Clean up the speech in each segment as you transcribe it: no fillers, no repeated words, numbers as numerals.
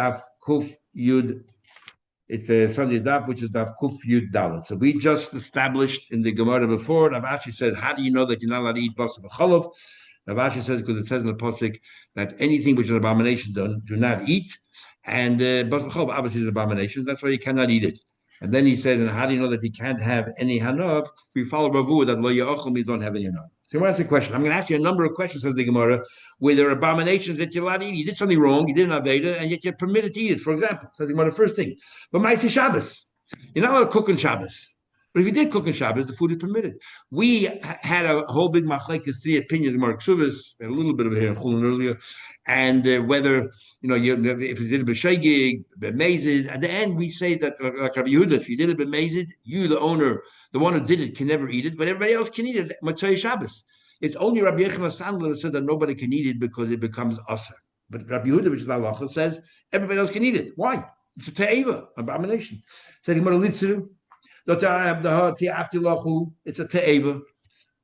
Daf Kuf Yud. It's a Sunday's Daf, which is Daf Kuf Yud Dalet. So we just established in the Gemara before. Rav Ashi says, "How do you know that you're not allowed to eat basar v'cholov?" Rav Ashi says because it says in the pasuk that anything which is an abomination do not eat, and basar v'cholov obviously is an abomination. That's why you cannot eat it. And then he says, "And how do you know that you can't have any hanav?" We follow Ravu that lo ya'achol means don't have any hanav. So you want to ask a question. I'm going to ask you a number of questions, says the Gemara, where there are abominations that you're allowed to eat. You did something wrong, you did an Aveda, and yet you're permitted to eat it. For example, says the Gemara, first thing, but Ma'aseh Shabbos. You're not allowed to cook on Shabbos. But if you did cook on Shabbos, the food is permitted. We had a whole big machlekes, three opinions, Mark Suvas, a little bit of it here in Chulin earlier, and whether, if you did it b'sheigig, b'mezid, at the end we say that, like Rabbi Yehuda, if you did it b'mezid, you, the owner, the one who did it, can never eat it, but everybody else can eat it, Motzei Shabbos. It's only Rabbi Yechon Sandler said that nobody can eat it because it becomes asa. But Rabbi Yehuda, which is halacha, says everybody else can eat it. Why? It's a te'eva, abomination. Said Gemara Litzu, it's a te'eva.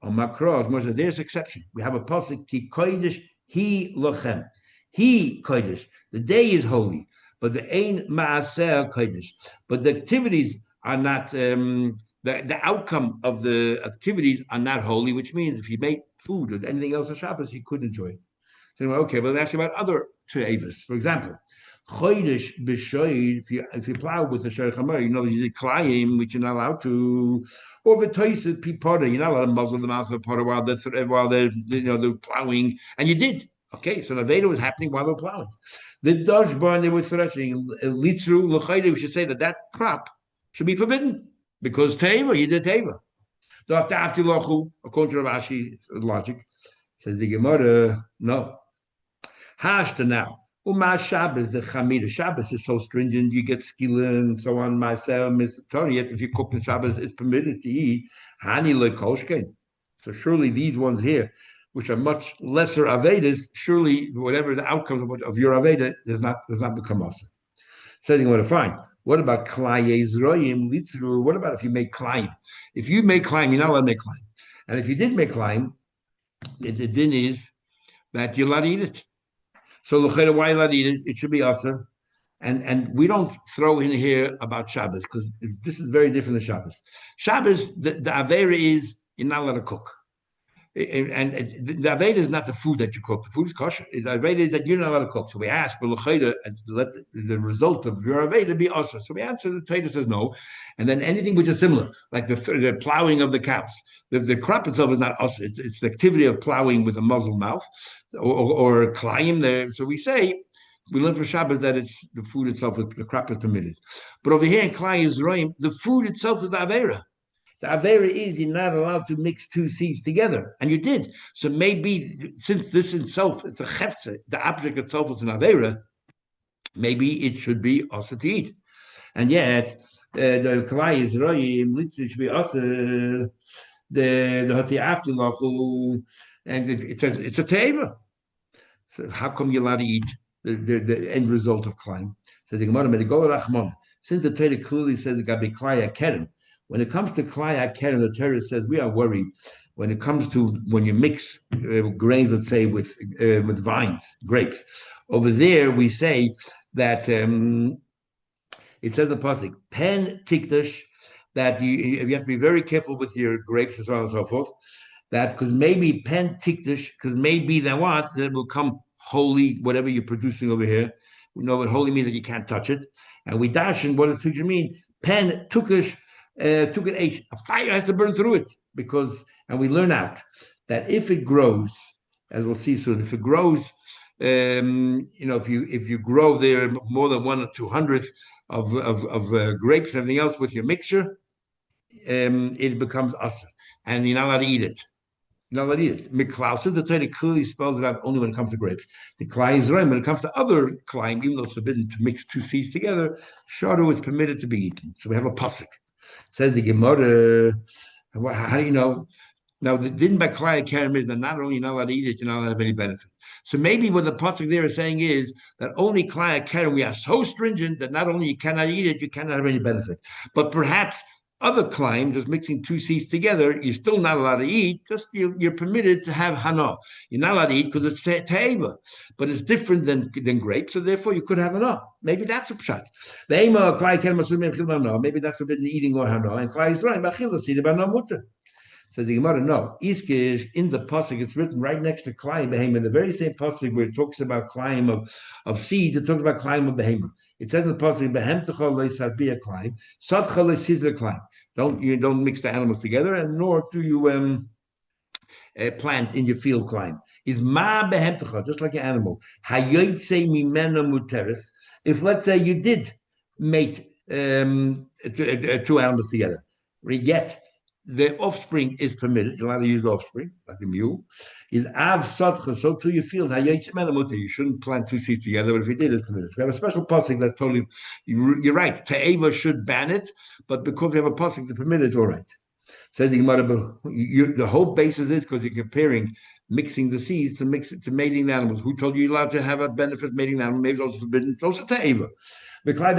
On Makros, there's exception. We have a pasuk ki kodesh he lochem. He kodesh. The day is holy, but the ein ma'aseh kodesh. But the activities are not. The outcome of the activities are not holy, which means if you make food or anything else on Shabbos, you could enjoy it. So okay, but that's about other te'evas. For example, chodesh b'shoid. If you plow with a shayach hamar, you did klayim, which you're not allowed to. Or v'toiset pipora, you're not allowed to muzzle the mouth of the potter while they're plowing, and you did. Okay, so the Veda was happening while they're plowing. The Dodge barn they were threshing. Litzru l'chayde. We should say that crop should be forbidden. Because Teva, you did Teva. According to Rav Ashi's logic, says the Gemara, no. Hashta now. Shabbos, the Chamida. Shabbos is so stringent, you get skila and so on, myself, Mr. Tony. Yet if you cook in Shabbos, it's permitted to eat. Hani lekoshken. So surely these ones here, which are much lesser Avedas, surely whatever the outcomes of your Aveda does not become awesome. Says the Gemara, fine. What about klayes royim litzru? What about if you make klayim? If you make klayim, you're not allowed to make klayim. And if you did make klayim, the din is that you're allowed to eat it. So l'chera, why you're allowed to eat it? It should be usher. And we don't throw in here about Shabbos because this is very different than Shabbos. Shabbos, the avera is you're not allowed to cook. And the Aveda is not the food that you cook. The food is kosher. The Aveda is that you're not allowed to cook. So we ask, let the result of your Aveda be usher. So we answer, the trader says no. And then anything which is similar, like the plowing of the cows. The crop itself is not usher. It's the activity of plowing with a muzzled mouth or climb there. So we say, we learn from Shabbos that it's the food itself, the crop is permitted. But over here in Klai Yisrael, the food itself is the Avera. The Avera is you're not allowed to mix two seeds together, and you did. So maybe since this itself, it's a chefze, the object itself is an Avera, maybe it should be also to eat. And yet, the Kalai is Royim, should be also the Hati Afterlachu, and it says it's a Teva. So how come you're allowed to eat the end result of climb? So the Gemara Medigol Rachmon, since the Torah clearly says it got to be Klai Kerem. When it comes to Klai Keren, the Torah says we are worried when it comes to when you mix grains, let's say, with vines, grapes. Over there, we say that it says the pasuk pen tikdash, that you have to be very careful with your grapes and so on and so forth. That because maybe pen tikdash, because maybe that will come holy, whatever you're producing over here. We know what holy means that you can't touch it, and we dash in what does tikdash mean? Pen tukash. Took an age. A fire has to burn through it and we learn out that if it grows, as we'll see soon, if it grows, if you grow there more than 1 or 200th of grapes and everything else with your mixture, it becomes asa, and you're not allowed to eat it. You're not allowed to eat it. Miklausa, the Torah clearly spells it out only when it comes to grapes. The klai is right when it comes to other klaim, even though it's forbidden to mix two seeds together. Sharu is permitted to be eaten. So we have a pasuk. Says the Gemara, how do you know? Now, the din by Klai Kerem is that not only you're not allowed to eat it, you're not allowed to have any benefit. So maybe what the pasuk there is saying is that only Klai Kerem, we are so stringent that not only you cannot eat it, you cannot have any benefit. But perhaps other climb, just mixing two seeds together, you're still not allowed to eat. Just you're permitted to have hana. You're not allowed to eat because it's te'eva, but it's different than grapes, so therefore you could have hana. Maybe that's a pshat. Maybe that's forbidden eating or hana. And klai is right. Says the Gemara, no. Iskish in the pasuk, it's written right next to Klaim Behemoth, in the very same pasuk where it talks about Klaim of seeds, it talks about Klaim of Behemoth. It says in the pasuk, Behemtecha leisarbia Klaim, Sadcha leisizra Klaim. Don't mix the animals together, and nor do you plant in your field Klaim. Is ma behemtecha, just like an animal. Hayoytse mimena muteris. If let's say you did mate two animals together, yet the offspring is permitted. You're allowed to use offspring, like a mule. Is av sadcha, so to your field. You shouldn't plant two seeds together, but if you did, it's permitted. We have a special pasuk that's totally. You're right. Te'eva should ban it, but because we have a pasuk to permit it, it's all right. Says the Gemara, the whole basis is because you're comparing mixing the seeds to mating the animals. Who told you you're allowed to have a benefit mating the animal? Maybe it's also forbidden. It's also te'eva. We have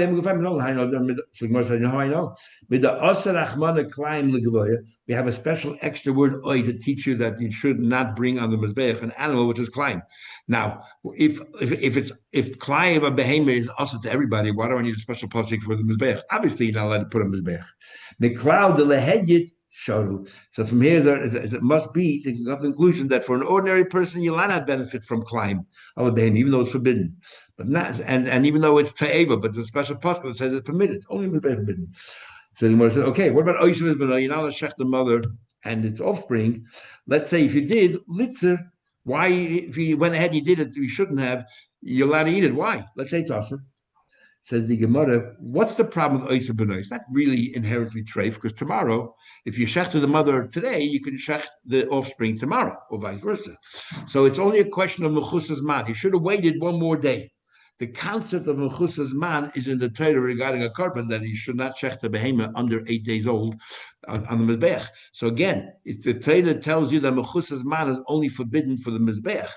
a special extra word oy to teach you that you should not bring on the mizbeach an animal which is klein. Now, if klein of a behemoth is also to everybody, why do I need a special pasuk for the mizbeach? Obviously, you're not allowed to put a mizbeach. The cloud the lehedit. So from here, it must be the conclusion that for an ordinary person, you'll not have benefit from climb of a behemoth, even though it's forbidden. But not, and even though it's ta'eva, but there's a special pasuk that says it's permitted, only forbidden. So the Gemara said, okay, what about oishav b'no? You're not allowed to shech the mother and its offspring. Let's say if you did litzer, why if you went ahead and you did it, you shouldn't have. You're allowed to eat it. Why? Let's say it's awesome. Says the Gemara, what's the problem with oishav b'no? It's not really inherently treif, because tomorrow, if you shech to the mother today, you can shech the offspring tomorrow, or vice versa. So it's only a question of mechusas man. He should have waited one more day. The concept of mechusas man is in the Torah regarding a korban that he should not shech the behemoth under 8 days old on the mizbeach. So again, if the Torah tells you that mechusas man is only forbidden for the mizbeach,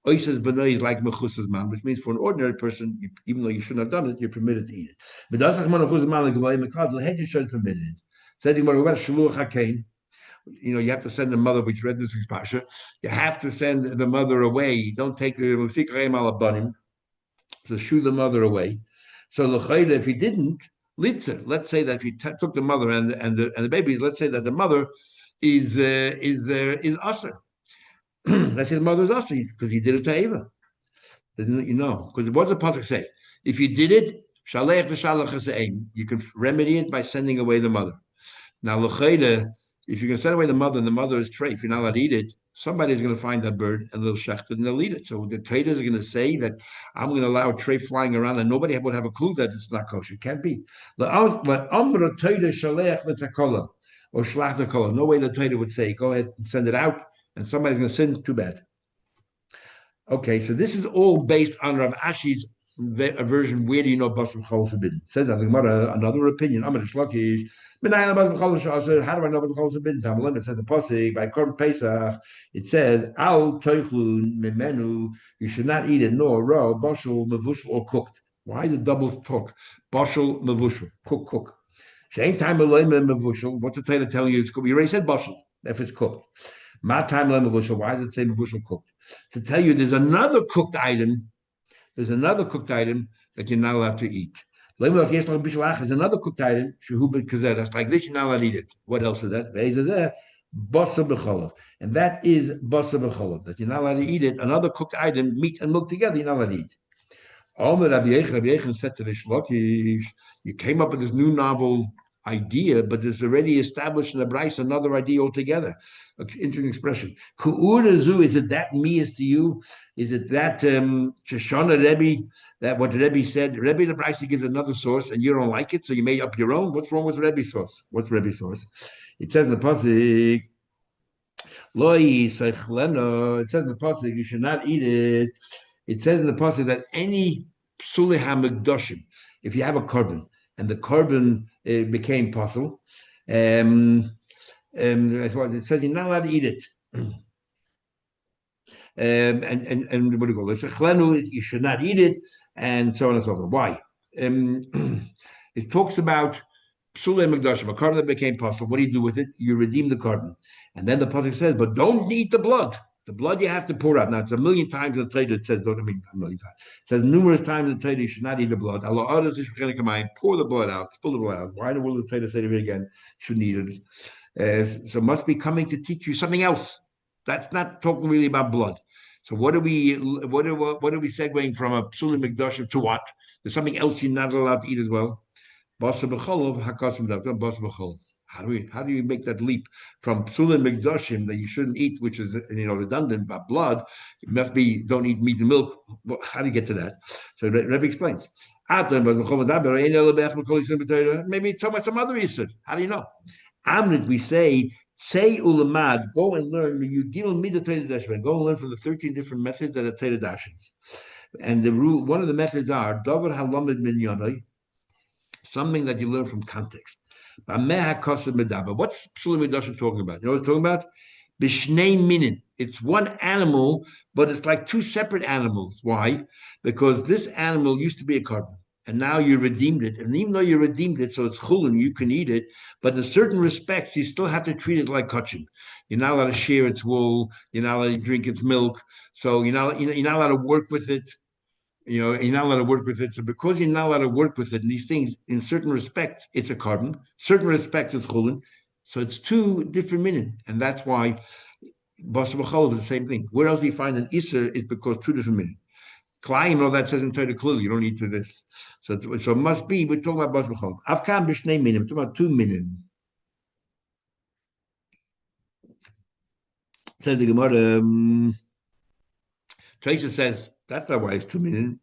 oisas b'nai is like mechusas man, which means for an ordinary person, even though you shouldn't have done it, you're permitted to eat it. But that's like mechusas man, the head you should permitted it. Said you have to send the mother, which read this week's pasha. You have to send the mother away. Don't take the musikreim alabanim. To shoo the mother away. So l'chayda, if he didn't, litzer. Let's say that if he took the mother and the babies, let's say that the mother is usher. Let's say the mother is usher because he did it to Eva. Doesn't because what does the pasuk say? If you did it, shalech v'shalach haseim, you can remedy it by sending away the mother. Now l'chayda, if you can send away the mother and the mother is treif, you're not allowed to eat it. Somebody's going to find that bird and they'll shecht it and they'll eat it. So the traders are going to say that I'm going to allow a tray flying around and nobody would have a clue that it's not kosher. It can't be. No way the trader would say, go ahead and send it out and somebody's going to sin. Too bad. Okay, so this is all based on Rav Ashi's version. Where do you know basar b'chol forbidden? Says that another opinion. How do I know basar forbidden? It says the pasuk by Korban Pesach. It says al toichlun memenu. You should not eat it nor raw, bashul, mevushal, or cooked. Why the double talk? Bashul, mevushal, cook. Shein time mevushal. What's the Torah telling you? It's cooked. We already said bashul if it's cooked. Ma time mevushal. Why does it say mevushal cooked? To tell you there's another cooked item. There's another cooked item that you're not allowed to eat. There's another cooked item, that's like this, you're not allowed to eat it. What else is that? Basar b'cholav. And that is basar b'cholav, that you're not allowed to eat it. Another cooked item, meat and milk together, you're not allowed to eat. Rabbi Yechon said to the Shlokish, you came up with this new novel idea, but there's already established in the Bryce another idea altogether. Interesting expression. Ku'urazu, is it that me to you? Is it that Shoshana Rebbe, that what Rebbe said? Rebbe the Bryce gives another source and you don't like it, so you made up your own? What's wrong with Rebbe's source? What's Rebbe's source? It says in the pasuk, Loi Seichleno, it says in the pasuk, you should not eat it. It says in the pasuk that any psulei hamikdoshim, if you have a korban, and the korban became possible. It says you're not allowed to eat it. And what do you call it? You should not eat it, and so on and so forth. Why? It talks about Psule Mikdashim, a carbon that became possible. What do you do with it? You redeem the carbon. And then the pasuk says, but don't eat the blood. The blood you have to pour out. Now it's a million times in the Torah it says, don't I mean a million times. It says numerous times in the Torah you should not eat the blood. Allah others is going to come out, pour the blood out, spill the blood out. Why in the world the Torah say it again? Shouldn't eat it. So must be coming to teach you something else. That's not talking really about blood. So what are we segueing from a psuli mikdashim to what? There's something else you're not allowed to eat as well. Basa b'cholov hakasim davka basa b'cholov. How do you make that leap from psulin mikdashim that you shouldn't eat, which is redundant, but blood? It must be don't eat meat and milk. Well, how do you get to that? So Rebbe explains. Maybe it's some other reason. How do you know? Amrit, we say ulamad, go and learn. You deal mida Torah dashman. Go and learn from the 13 different methods that are Torah dashins. And the rule, one of the methods are davar halamed min yonai, something that you learn from context. What's Psulim Midashim talking about? You know what it's talking about? Bishnei minin. It's one animal, but it's like two separate animals. Why? Because this animal used to be a carbon, and now you redeemed it. And even though you redeemed it, so it's chulin, you can eat it, but in certain respects, you still have to treat it like kachin. You're not allowed to share its wool. You're not allowed to drink its milk. So you're not allowed to work with it. You're not allowed to work with it. So because you're not allowed to work with it, and these things, in certain respects, it's a carbon. Certain respects, it's chulin. So it's two different minim. And that's why Basa B'cholov is the same thing. Where else do you find an Isser is because two different minim. Klaim, all that says in Torah clearly, you don't need to this. So it must be, we're talking about Basa B'cholov. Avkam b'shnei minim, we're talking about two minim. Says the Gemara, Tracer says, that's not why it's 2 minutes.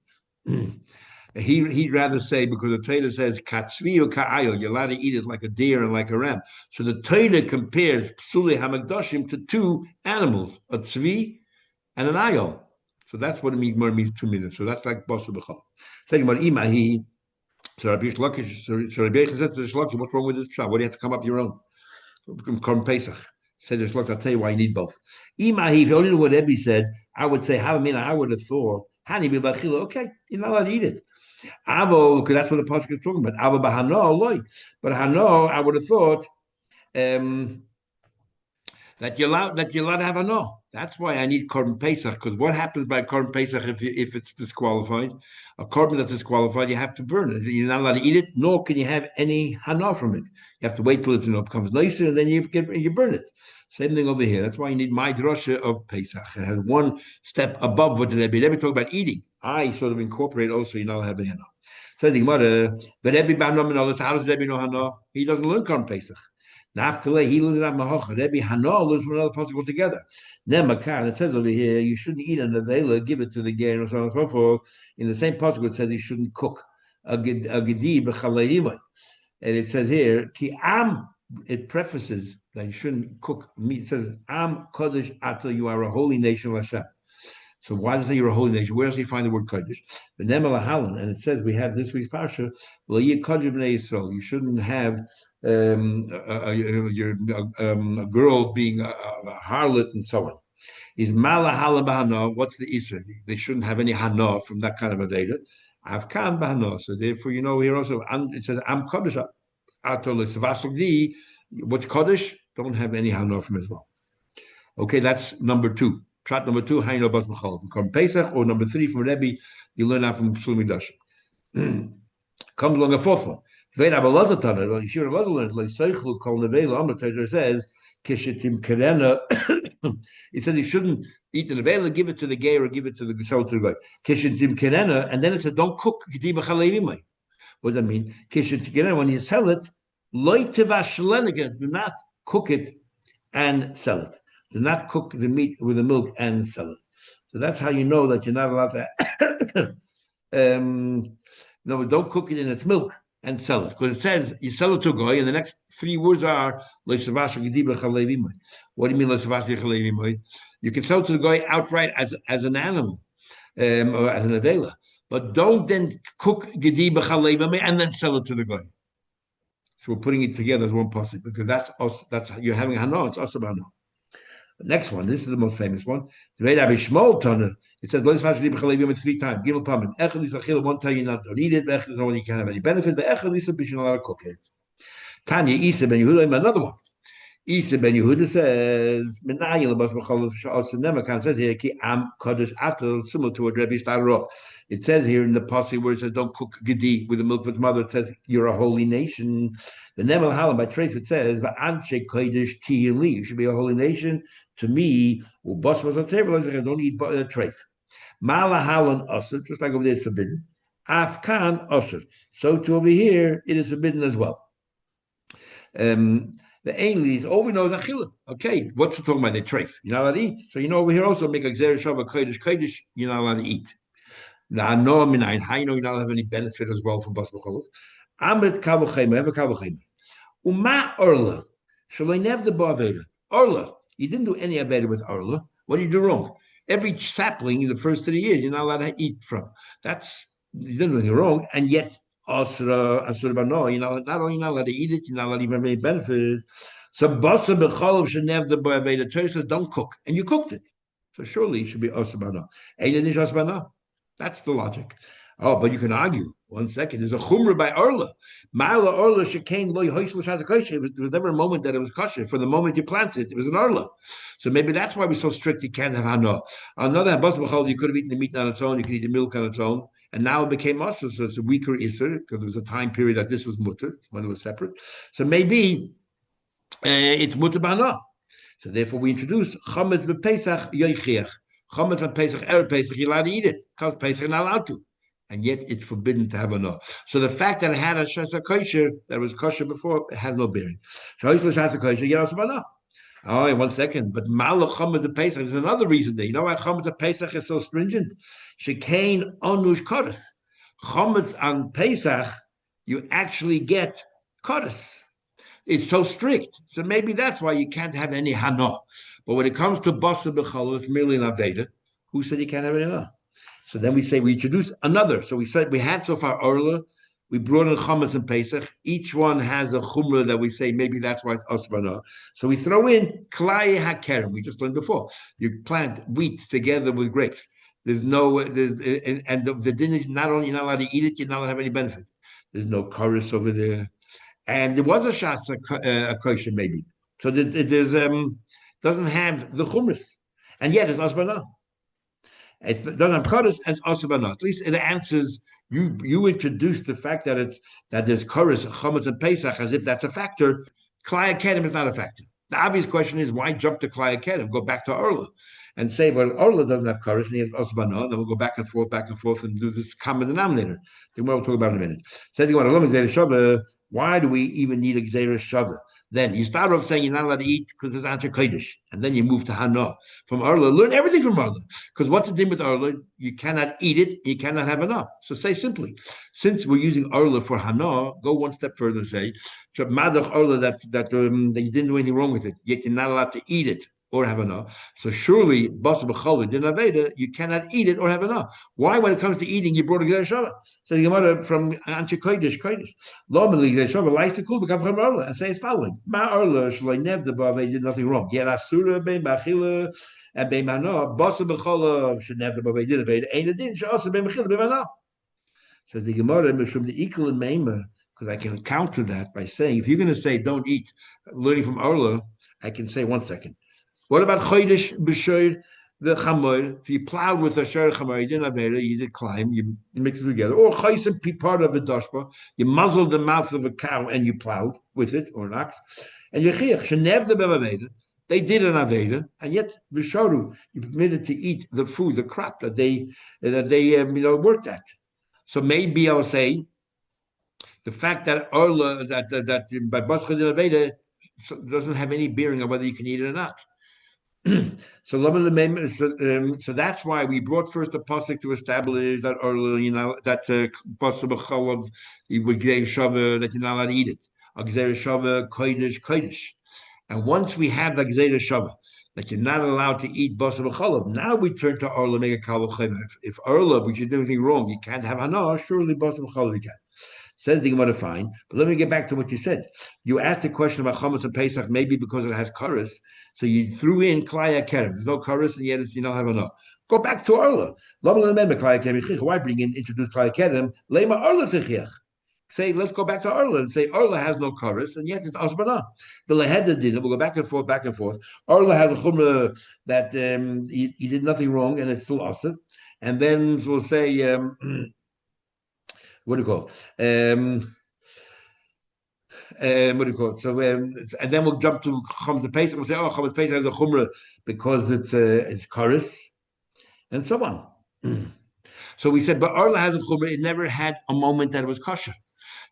He'd rather say, because the Torah says, katzvi or ka'ayil, you're allowed to eat it like a deer and like a ram. So the Torah compares psuli hamagdoshim to two animals, a tzvi and an ayil. So that's what it means 2 minutes. So that's like Basa B'chol. Saying about imahi, so Rabbi Shlokish, so Rabbi Yechon said to Shlokish, what's wrong with this pshat? What do you have to come up your own? Korban Pesach. Said to Shlokish, I'll tell you why you need both. Imahi, if you only knew what Rebbe said, I would say, I would have thought, Hani b'bachila, okay, you're not allowed to eat it. Avo, because that's what the pasuk is talking about. Avo b'hano, loy. But hano, I would have thought that you're allowed to have hano. That's why I need korban pesach. Because what happens by korban pesach if it's disqualified? A korban that's disqualified, you have to burn it. You're not allowed to eat it, nor can you have any hana from it. You have to wait till it becomes nicer, and then you burn it. Same thing over here. That's why you need my drasha of Pesach. It has one step above what the Rebbe talk about eating. I sort of incorporate also, you're not allowed to have any hana. So the Gemara, but Rebbe Ba'nom, how does Rebbe know hana? He doesn't learn korban pesach. Nafkale, he learns at Mahocha. Rebbe hana learns from another pasuk altogether. Nemakan, it says over here, you shouldn't eat an avela, give it to the ger, and so on and so forth. In the same pasuk, it says you shouldn't cook a gedi b'chalayimai. And it says here, ki am, it prefaces that you shouldn't cook meat. It says, am kodesh ata, you are a holy nation, Hashem. So why does it say you're a holy nation? Where else do you find the word kodesh? And it says we have this week's parsha, you shouldn't have a girl being a harlot and so on. Is malahala bahana? What's the issa? They shouldn't have any hana from that kind of a data. Avkan bahana. So therefore, here also it says am kodesh atol. What's kodesh? Don't have any hana from as well. Okay, that's number 2. Prat number 2, Haino Bas Machal from Pesach, or number 3 from Rebbe, you learn out from Psulim Mikdashim. Comes along a 4th one. Tveit Abelazar Tana, well, Yeshua Abelazar learned, like Seichel Kol Nevela, Amr says, Kishetim Kerena, it says you shouldn't eat the Nevela, give it to the gay or give it to the sell to the guy. Kishetim Kerena, and then it says, don't cook Gediba Chalayimai. What does that mean? Kishetim Kerena, when you sell it, Loi Tivash Lenigan, do not cook it and sell it. Do not cook the meat with the milk and sell it. So that's how you know that you're not allowed to. No, don't cook it in its milk and sell it, because it says you sell it to a guy, and the next 3 words are what do you mean you can sell it to the guy outright as an animal or as an avela, but don't then cook gedi b'chaleivim and then sell it to the guy. So we're putting it together as one pasuk, because that's us. That's you're having hana. It's also hana. Next one, this is the most famous one. It says, 3 times. Gimel Pamim. One time you not don't eat it, one you can't have any benefit, but you should not cook it. Tanya Isa ben Yehuda, another one. Isa ben Yehuda says, "Menayil bas b'chol sh'os nemakan," says here, "Ki am kodesh atul," similar to what Rabbi started off. It says here in the posse where it says, "Don't cook gedi with the milk of its mother." It says, "You're a holy nation." The Nemal Halam by Treif it says, "Va'anche kodesh tiyili." You should be a holy nation to me. Ubas was on table. I don't eat treif. Mala halan usr, just like over there, it's forbidden. Afkan usr. So to over here, it is forbidden as well. The Ainleys, all we know is achila. Okay, what's it talking about? The treif. You're not allowed to eat. So over here also make a gzera shava kodesh. You're not allowed to eat. Now, no minayin. How you know you're not have any benefit as well from bas b'cholov? Amrit kavochem. Have a kavochem. Uma orla. Shaloi nev the ba'aveda. Orla. You didn't do any aveda with orla. What did you do wrong? Every sapling in the first 3 years, you're not allowed to eat from. You didn't do anything wrong, and yet asura bano, not only not allowed to eat it, you're not allowed to even have any benefit. So basa b'cholov should never the boy. The Torah says don't cook, and you cooked it. So surely it should be asura bano. Einish asura bano. That's the logic. Oh, but you can argue. 1 second. There's a chumrah by Orla. Ma'ala Orla shekain loy hoishel shazakoshe. There was never a moment that it was kosher. For the moment you planted it was an Orla. So maybe that's why we're so strict. You can't have hana. On the other hand, you could have eaten the meat on its own. You could eat the milk on its own. And now it became usher, so it's a weaker isser because there was a time period that this was mutter when it was separate. So maybe it's mutter b'hana. So therefore, we introduce chametz b'pesach yoichiach. Chametz on Pesach, Erev Pesach, you're allowed to eat it because Pesach you're not allowed to, and yet it's forbidden to have a no. So the fact that it had a shasa kosher that was kosher before it has no bearing. So shasa kosher, you also no. Oh, 1 second, but malach chametz of Pesach is another reason there. You know why chametz of Pesach is so stringent? Shekain onush kodesh. Chametz on Pesach, you actually get kodesh. It's so strict. So maybe that's why you can't have any hana. But when it comes to basa b'challah, it's merely an aveda. Who said you can't have any hana? So then we say we introduce another. So we said we had so far orla. We brought in chametz and pesach. Each one has a chumrah that we say maybe that's why it's asbana. So we throw in klai hakerem. We just learned before. You plant wheat together with grapes. And the din is not only you're not allowed to eat it, you're not allowed to have any benefit. There's no chorus over there. And there was a shas a kosher maybe, so there's doesn't have the chumras, and yet it's asbana. It doesn't have chorus as asbana. At least it answers you. You introduced the fact that there's chorus chametz and pesach as if that's a factor. Klai Akedim is not a factor. The obvious question is why jump to Klai Akedim? Go back to Orla and say, well, Orla doesn't have chorus and he has asbana. Then we'll go back and forth, and do this common denominator. Then we'll talk about it in a minute. Says why do we even need a Gzeira Shava? Then you start off saying you're not allowed to eat because there's Anshe Kodesh, and then you move to Hana. From Arla, learn everything from Arla. Because what's the thing with Arla? You cannot eat it, you cannot have Hana. So say simply, since we're using Arla for Hana, go 1 step further and say, Madach Arla that you didn't do anything wrong with it, yet you're not allowed to eat it or have enough. So surely, Basa B'chalvi din Aveda, you cannot eat it or have enough. Why, when it comes to eating, you brought a Gzei Shava? So the Gemara from Anshe Kodesh, Lo Meli Gzei Shava, likes to cool, become from Arla, and say it's following. Ma Arla, Shalai Nev, the Baveh did nothing wrong. Yet Asura, Ben Bachila, and Ben Mana, Basa B'chalvi, should never the Baveh did Aveda, ain't a din, Shasa Ben Bachila, Ben Mana. Says the Gemara, from the equal and Maimer, because I can counter that by saying, if you're going to say don't eat, learning from Arla, I can say 1 second. What about chodesh b'shoir the chamor? If you plowed with a shor chamor, you didn't have you did climb, you mix it together. Or chaysim part of a dashba, you muzzled the mouth of a cow and you plowed with it or an ox. And yechiach shenev the b'aveda. They did an aveda, and yet b'shoru you permitted to eat the food, the crop that they worked at. So maybe I'll say the fact that Orla that by Bascha din aveda doesn't have any bearing on whether you can eat it or not. So that's why we brought first a pasuk to establish that possible chalav you would give shava that you're not allowed to eat it. A gzeira shava kodesh, and once we have the gzeira shava that you're not allowed to eat possible chalav, now we turn to Orla make a kalav. If Orla, which you did anything wrong, you can't have hana. Surely possible chalav you can. Says the Gemara, fine. But let me get back to what you said. You asked a question about Chametz and Pesach, maybe because it has chorus. So you threw in Klaya Kerem. There's no chorus, and yet you don't have enough. Go back to Arla. Why bring in introduce Klaya Kerem? Lema Arla Tichiach. say, let's go back to Arla and say Arla has no chorus, and yet it's Asbana. The Leheda did it. We'll go back and forth, back and forth. Arla has a chumrah that he did nothing wrong, and it's still Asa. And then we'll say, what do you call it? What do you call it? So, and then we'll jump to Chom Pesach. We'll say, oh, Chom Pesach has a chumrah because it's chorus, and so on. So we said, but Arla has a chumrah. It never had a moment that it was kosher.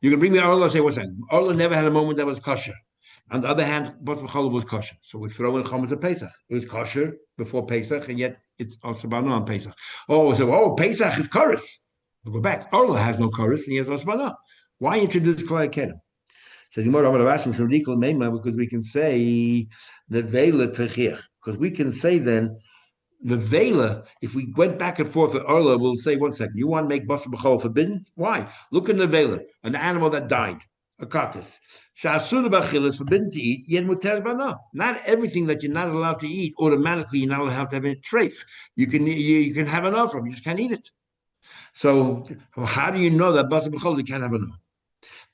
You can bring me Arla and say, what's that? Arla never had a moment that was kosher. On the other hand, Bas B'chol was kosher. So we throw in Chometz Pesach. It was kosher before Pesach, and yet it's also Asbana on Pesach. Oh, so Pesach is chorus. We'll go back. Arla has no chorus, and he has Asbana. Why introduce Klai Kedem? Says because we can say the Vela Techich. Because we can say then the Vela, if we went back and forth with Arla, we'll say, 1 second, you want to make Basar B'chol forbidden? Why? Look in the Vela, an animal that died, a carcass. Sha'asur b'achil is forbidden to eat, yet muter b'na. Not everything that you're not allowed to eat, automatically you're not allowed to have a treif. You can have enough from, you just can't eat it. So how do you know that Basar B'chol you can't have enough?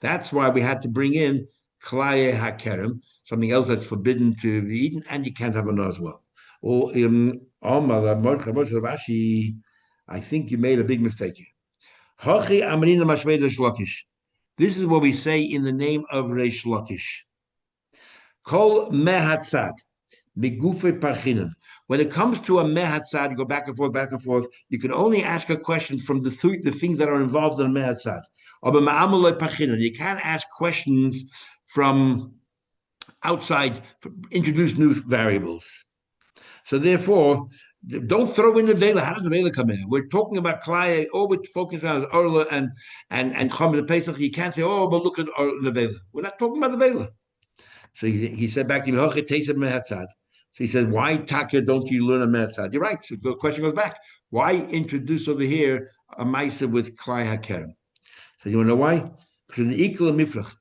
That's why we had to bring in Klaye HaKerem, something else that's forbidden to be eaten, and you can't have enough as well. Or I think you made a big mistake here. This is what we say in the name of Reish Lakish. Kol mehatzad migufe parchinen. When it comes to a mehatzad, you go back and forth. You can only ask a question from the things that are involved in a mehatzad. You can't ask questions from outside, introduce new variables. So therefore, don't throw in the Vela. How does the Vela come in? We're talking about Klai. All we're focusing on is Orla and Chom Pesach. You can't say, oh, but look at the Vela. We're not talking about the Vela. So he said back to me, so he said, why Taka don't you learn a Mehatzad? You're right. So the question goes back. Why introduce over here a Maisa with Klai HaKerem? So you want to know why? Because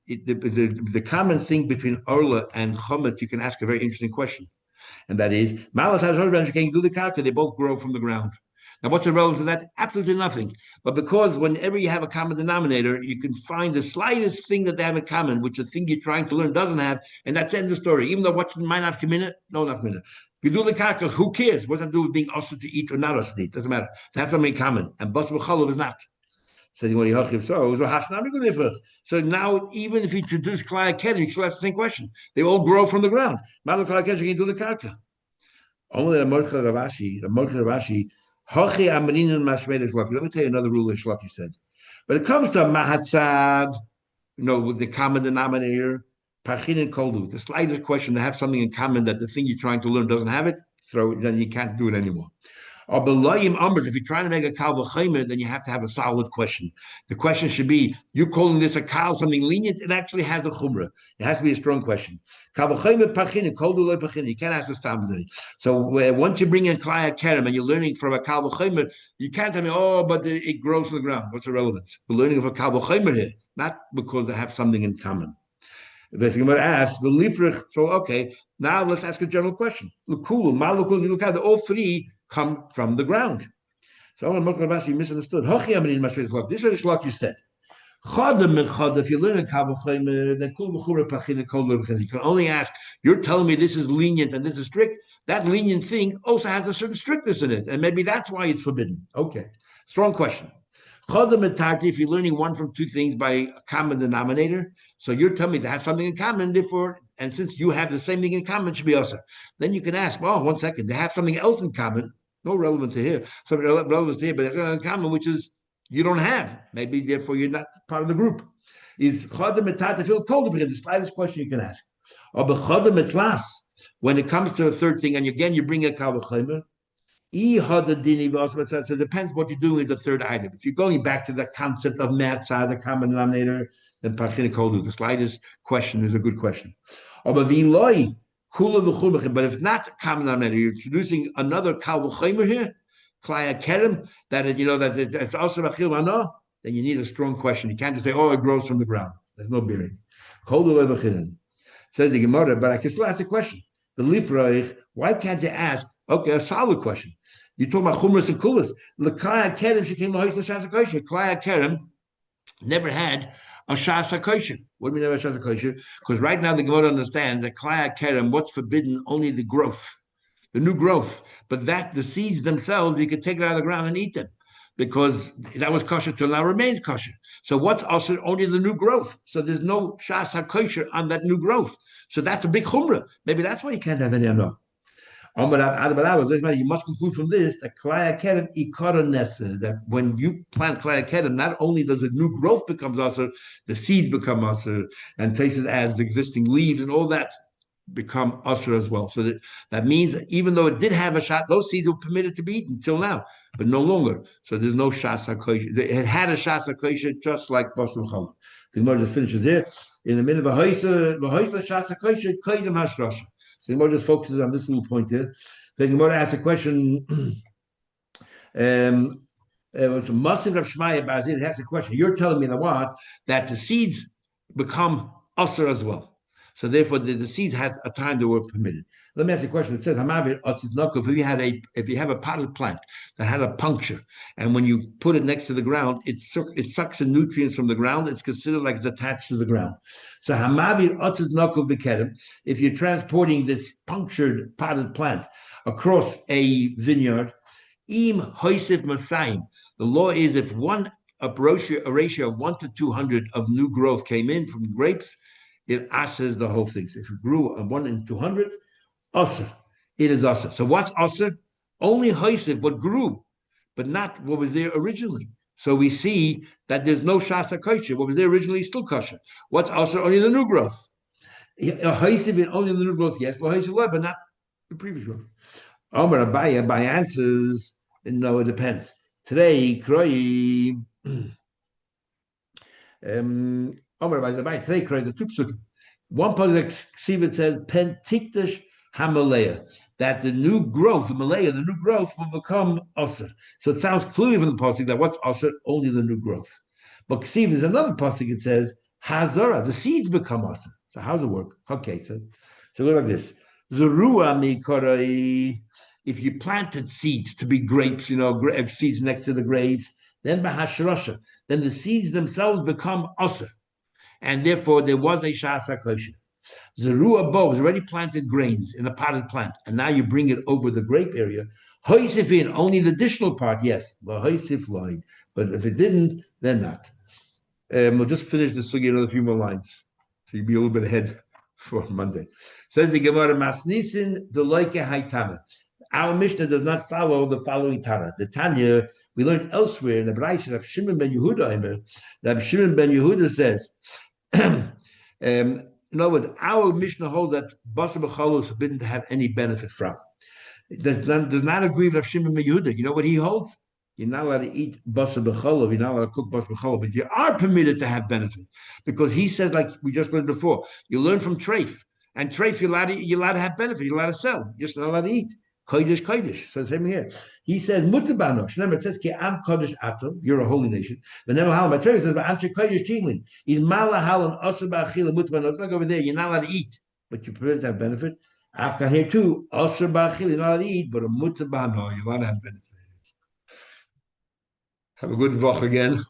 the common thing between Orla and Chometz, you can ask a very interesting question. And that is, Malas has husband can do the karka, they both grow from the ground. Now, what's the relevance of that? Absolutely nothing. But because whenever you have a common denominator, you can find the slightest thing that they have in common, which the thing you're trying to learn doesn't have, and that's the end of the story. Even though what's might not come in it, no, not in it. You do the karka, who cares? What's that do with being also to eat or not also to eat? Doesn't matter. That's something in common. And Bas B'chalav is not. So now, even if you introduce Klai HaKedem, you still ask the same question. They all grow from the ground. Klai HaKedem can do the karka. Only the Morcha Ravashi, let me tell you another rule that Shlaki said. When it comes to Mahatzad, with the common denominator, Parchin and Koldu, the slightest question to have something in common that the thing you're trying to learn doesn't have it, then you can't do it anymore. Or Belayim Amrit, if you're trying to make a Kal V'chaymer, then you have to have a solid question. The question should be, you calling this a Kal, something lenient? It actually has a Chumrah. It has to be a strong question. Kal V'chaymer Pachin, Kol Dulay Pachin. You can't ask the Stamzay. So once you bring in Klai HaKerem and you're learning from a Kal V'chaymer, you can't tell me, but it grows from the ground. What's the relevance? We're learning of a Kal V'chaymer here, not because they have something in common. The Gemara asks, so okay, now let's ask a general question. Lukulu, Malukul, all three come from the ground. So you misunderstood. This is what Shlaki said. If you learn a Kavachim, then you can only ask, you're telling me this is lenient and this is strict. That lenient thing also has a certain strictness in it, and maybe that's why it's forbidden. Okay, strong question. If you're learning one from two things by a common denominator, so you're telling me to have something in common, therefore, and since you have the same thing in common, it should be also. Then you can ask, 1 second, they have something else in common, no relevant to here, something relevant to here, but there's something in common which is you don't have. Maybe therefore you're not part of the group. Is the slightest question you can ask. Or when it comes to a third thing, and again you bring a kavachaymer. So it depends what you're doing with the third item. If you're going back to the concept of matzah, the common denominator, then Pachin Kodu, the slightest question is a good question. But if not common denominator, you're introducing another kal v'chaymer here, Klai HaKerem, that it's also achil mano, then you need a strong question. You can't just say, it grows from the ground. There's no bearing. Says the Gemara, but I can still ask a question. The lifraich, why can't you ask? Okay, a solid question. You're talking about chumras and kulas. Klai HaKerem never had a shas hakosher. What do we mean by shas hakosher? Because right now the Gemara understands that klai kerem, what's forbidden, only the growth, the new growth. But that the seeds themselves, you could take it out of the ground and eat them, because that was kosher till now remains kosher. So what's also only the new growth? So there's no shas hakosher on that new growth. So that's a big chumrah. Maybe that's why you can't have any anah. You must conclude from this that that when you plant klaya not only does the new growth becomes usher, the seeds become usher, and places as the existing leaves and all that become usher as well. So that means that even though it did have a shot, those seeds were permitted to be eaten till now, but no longer. So there's no shas hakosh. It had a shas hakosh just like basur challah. The Gemara just finishes here. In a minute, v'hoisa shas hakosh koydem hashrasha. So the Gemara just focuses on this little point here. The Gemara asks a question. Masin Rav Shmaya Bazin has a question. You're telling me that the seeds become usher as well. So therefore, the seeds had a time they were permitted. Let me ask you a question. It says, if you have a potted plant that had a puncture, and when you put it next to the ground, it sucks the nutrients from the ground. It's considered like it's attached to the ground. So if you're transporting this punctured potted plant across a vineyard, im hoisif masayim. The law is if a ratio of 1 to 200 of new growth came in from grapes, it asses the whole thing. So if it grew 1 in 200, asa, it is asa. So what's asa? Only hoisif, what grew, but not what was there originally. So we see that there's no shasa kosher. What was there originally is still kosher. What's asa? Only the new growth. Hoisif, only the new growth, yes, but not the previous growth. Omar Abaya answers, no, it depends. Today, Kroy, Omar Abaya, today, Kroy, the two psukim. One part of the Ksivit says, Pentikdash Hamalea, that the new growth, the Malaya, the new growth will become Osir. So it sounds clearly from the pasuk that what's Osir? Only the new growth. But Ksivit is another pasuk, it says, Hazara, the seeds become Osir. So how does it work? Okay, so look like this. Zerua Mikorai. If you planted seeds to be grapes, seeds next to the grapes, then bahashrasha, then the seeds themselves become usher, and therefore there was a shas hakosher. Zerua bo was already planted grains in a potted plant, and now you bring it over the grape area. Hoisifin, only the additional part, yes, but hoisif line. But if it didn't, then not. We'll just finish the sugi another few more lines, so you'll be a little bit ahead for Monday. Says the Gemara, Masnisin Deloike Haitana. Our Mishnah does not follow the following Tana. The Tanya, we learned elsewhere in the Braisa of Shimon ben Yehuda. That Shimon ben Yehuda says, in other words, our Mishnah holds that Basar B'Chalo is forbidden to have any benefit from. It does not agree with Shimon ben Yehuda. You know what he holds? You're not allowed to eat Basar B'Chalo. You're not allowed to cook Basar B'Chalo, but you are permitted to have benefit. Because he says, like we just learned before, you learn from treif. And treif, you're allowed to have benefit. You're allowed to sell. You're just not allowed to eat. Kodesh. So same here. He says, Mutabanosh. Remember, it says, Ki am Kodesh Atom, you're a holy nation. But never halal. My Torah says, Anshe Kodesh Tingling. Is Malahal and Osir Ba'achila Mutabanosh. It's like over there, you're not allowed to eat, but you're permitted to have benefit. After here too, Osir Ba'achila, you're not allowed to eat, but a Mutabano, you're allowed to have benefit. Have a good vach again.